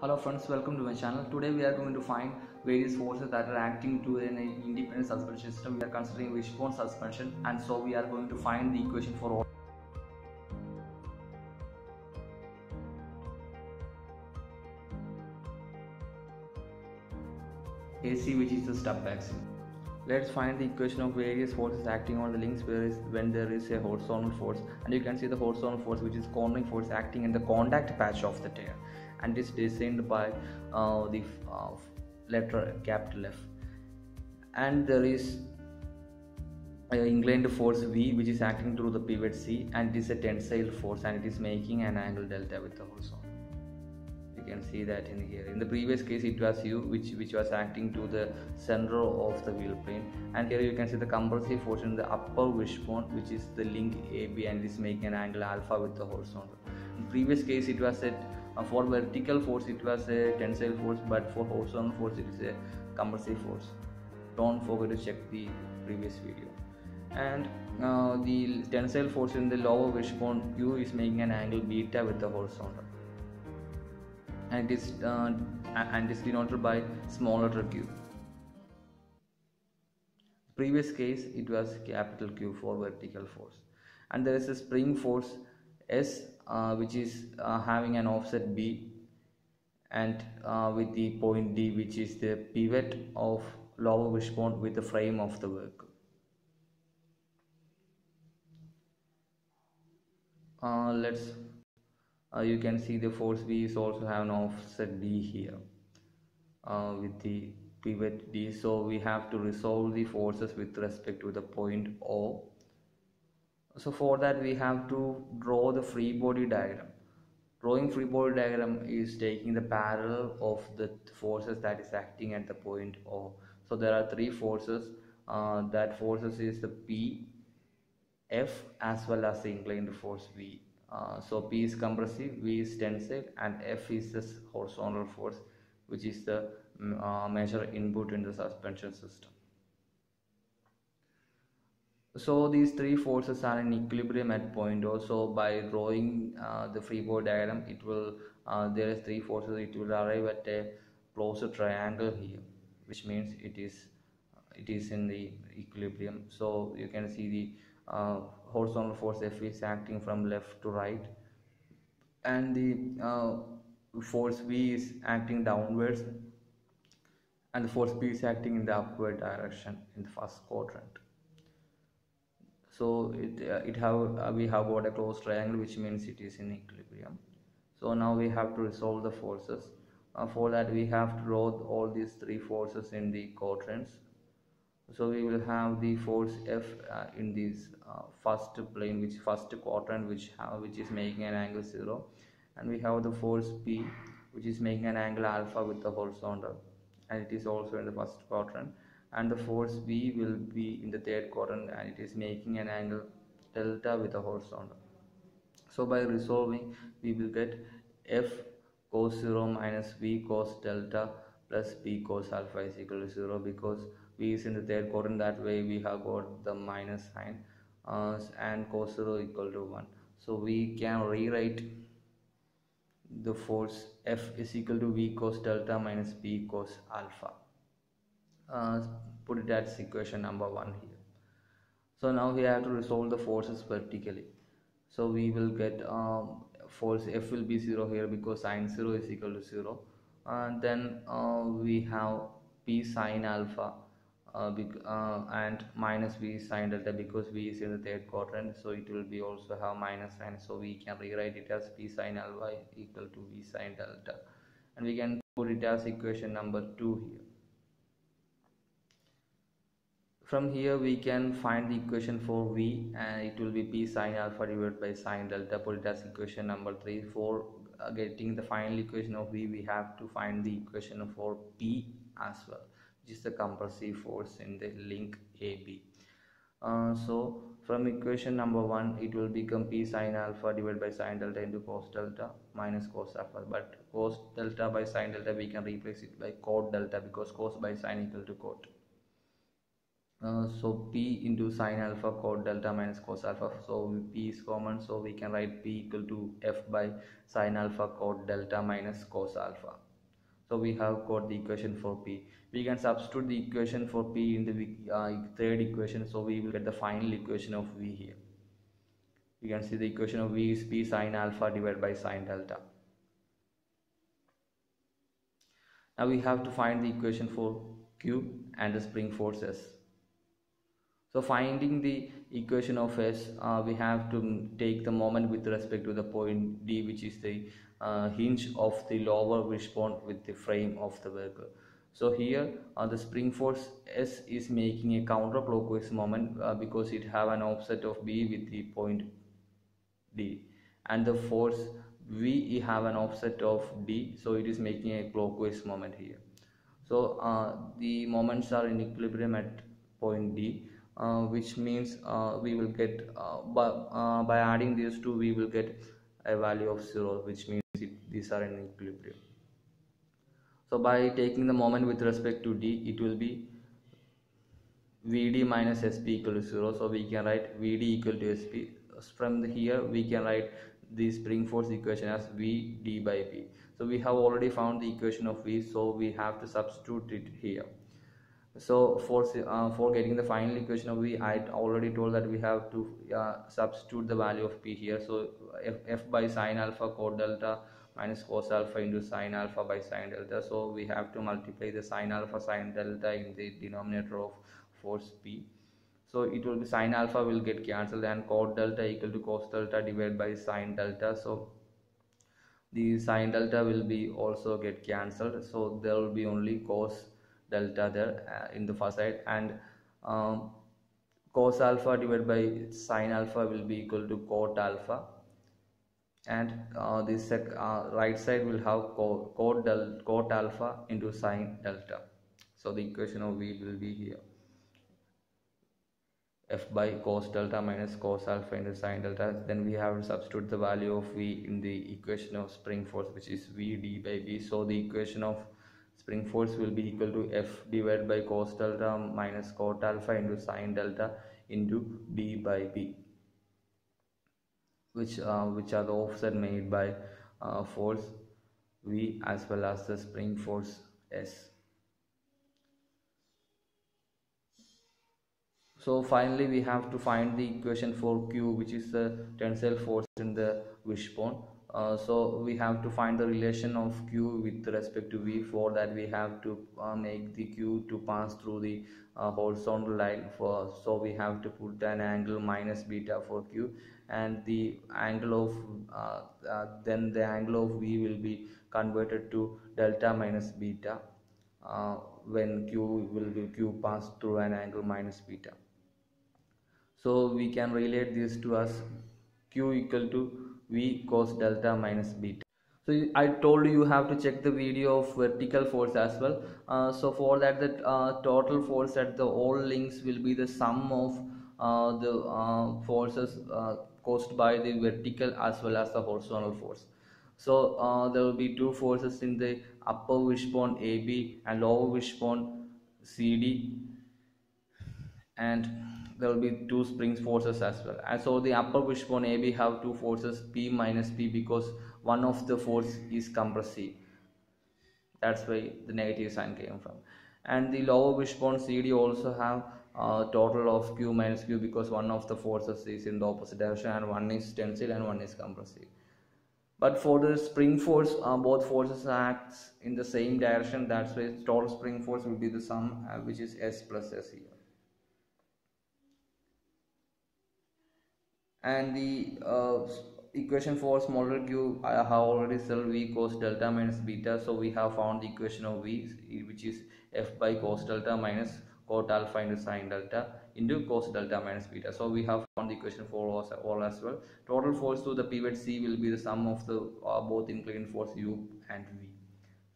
Hello friends, welcome to my channel. Today we are going to find various forces that are acting to an independent suspension system. We are considering wishbone suspension, and so we are going to find the equation for all AC, which is the stub axle. Let's find the equation of various forces acting on the links when there is a horizontal force, and you can see the horizontal force, which is cornering force, acting in the contact patch of the tire, and is designed by the letter capital F. And there is inclined force V, which is acting through the pivot C, and it is a tensile force, and it is making an angle delta with the horizontal. You can see that in here. In the previous case it was U, which was acting to the center of the wheel plane, and here you can see the compressive force in the upper wishbone, which is the link AB, and it is making an angle alpha with the horizontal. In previous case it was for vertical force it was a tensile force, but for horizontal force it is a compressive force. Don't forget to check the previous video. And the tensile force in the lower wishbone U is making an angle beta with the horizontal, and it is denoted by small letter q. Previous case it was capital Q for vertical force. And there is a spring force S, which is having an offset B, and with the point D, which is the pivot of lower wishbone with the frame of the vehicle. You can see the force V is also have an offset D here with the pivot D. So we have to resolve the forces with respect to the point O. So for that we have to draw the free body diagram. Drawing free body diagram is taking the parallel of the forces that is acting at the point O. So there are three forces. That forces is the P, F, as well as the inclined force V. So P is compressive, V is tensile, and F is the horizontal force, which is the major input in the suspension system. So these three forces are in equilibrium at point O. So by drawing the free body diagram, it will there is three forces. It will arrive at a closed triangle here, which means it is in the equilibrium. So you can see the horizontal force F is acting from left to right, and the force V is acting downwards, and the force P is acting in the upward direction in the first quadrant. So we have got a closed triangle, which means it is in equilibrium. So now we have to resolve the forces. For that we have to draw all these three forces in the quadrants. So we will have the force F in this first plane, first quadrant, which is making an angle 0, and we have the force P, which is making an angle alpha with the horizontal, and it is also in the first quadrant. And the force V will be in the third quadrant, and it is making an angle delta with the horizontal. So by resolving, we will get F cos 0 minus V cos delta plus P cos alpha is equal to 0, because V is in the third quadrant. That way we have got the minus sign, and cos 0 equal to 1. So we can rewrite the force F is equal to V cos delta minus P cos alpha. Put it as equation number 1 here. So now we have to resolve the forces vertically. So we will get force F will be 0 here, because sine 0 is equal to 0, and then we have P sine alpha and minus V sine delta, because V is in the third quadrant, so it will be also have minus sign. So we can rewrite it as P sine alpha equal to V sine delta, and we can put it as equation number 2 here. From here we can find the equation for V, and it will be P sine alpha divided by sine delta. Put it as equation number 3. For getting the final equation of V, we have to find the equation for P as well, which is the compressive force in the link AB. So from equation number 1, it will become P sine alpha divided by sine delta into cos delta minus cos alpha. But cos delta by sine delta we can replace it by cot delta, because cos by sine equal to cot. So P into sine alpha cot delta minus cos alpha. So P is common, so we can write P equal to F by sine alpha cot delta minus cos alpha. So we have got the equation for P. We can substitute the equation for P in the third equation, so we will get the final equation of V here. You can see the equation of V is P sine alpha divided by sine delta. Now we have to find the equation for Q and the spring forces. So finding the equation of S, we have to take the moment with respect to the point D, which is the hinge of the lower wishbone with the frame of the vehicle. So here the spring force S is making a counterclockwise moment because it have an offset of B with the point D, and the force V have an offset of D, so it is making a clockwise moment here. So the moments are in equilibrium at point D, which means we will get by adding these two we will get a value of 0, which means these are in equilibrium. So by taking the moment with respect to D, it will be Vd minus Sp equal to 0. So we can write Vd equal to Sp. From here we can write the spring force equation as V d by P. So we have already found the equation of V, so we have to substitute it here. So for getting the final equation of V, I already told that we have to substitute the value of P here. So f by sine alpha cot delta minus cos alpha into sine alpha by sine delta. So we have to multiply the sine alpha sine delta in the denominator of force P. So it will be sine alpha will get cancelled and cot delta equal to cos delta divided by sine delta. So the sine delta will be also get cancelled. So there will be only cos delta there in the first side, and cos alpha divided by sine alpha will be equal to cot alpha, and this right side will have cot alpha into sine delta. So the equation of V will be here, f by cos delta minus cos alpha into sine delta. Then we have to substitute the value of V in the equation of spring force, which is V d by B. So the equation of spring force will be equal to F divided by cos delta minus cot alpha into sine delta into d by B, which are the offset made by force V as well as the spring force S. So finally we have to find the equation for Q, which is the tensile force in the wishbone. So we have to find the relation of Q with respect to V. For that we have to make the Q to pass through the horizontal line. So we have to put an angle minus beta for Q, and the angle of then the angle of V will be converted to delta minus beta when Q pass through an angle minus beta. So we can relate this to as Q equal to V cos delta minus beta. So I told you have to check the video of vertical force as well. So for that, the total force at the all links will be the sum of the forces caused by the vertical as well as the horizontal force. So there will be two forces in the upper wishbone AB and lower wishbone CD, and there will be two spring forces as well. And so the upper wishbone AB have two forces P minus P because one of the force is compressive. That's why the negative sign came from. And the lower wishbone CD also have a total of Q minus Q because one of the forces is in the opposite direction and one is tensile and one is compressive. But for the spring force, both forces act in the same direction. That's why total spring force will be the sum, which is S plus S here. And the equation for smaller q, I have already said V cos delta minus beta. So we have found the equation of V, which is F by cos delta minus cot alpha into sine delta into cos delta minus beta. So we have found the equation for all as well. Total force to the pivot C will be the sum of the both inclined force U and V.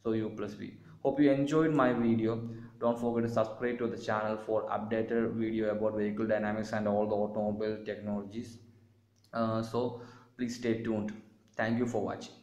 So U plus V. Hope you enjoyed my video. Don't forget to subscribe to the channel for updated video about vehicle dynamics and all the automobile technologies. So please stay tuned. Thank you for watching.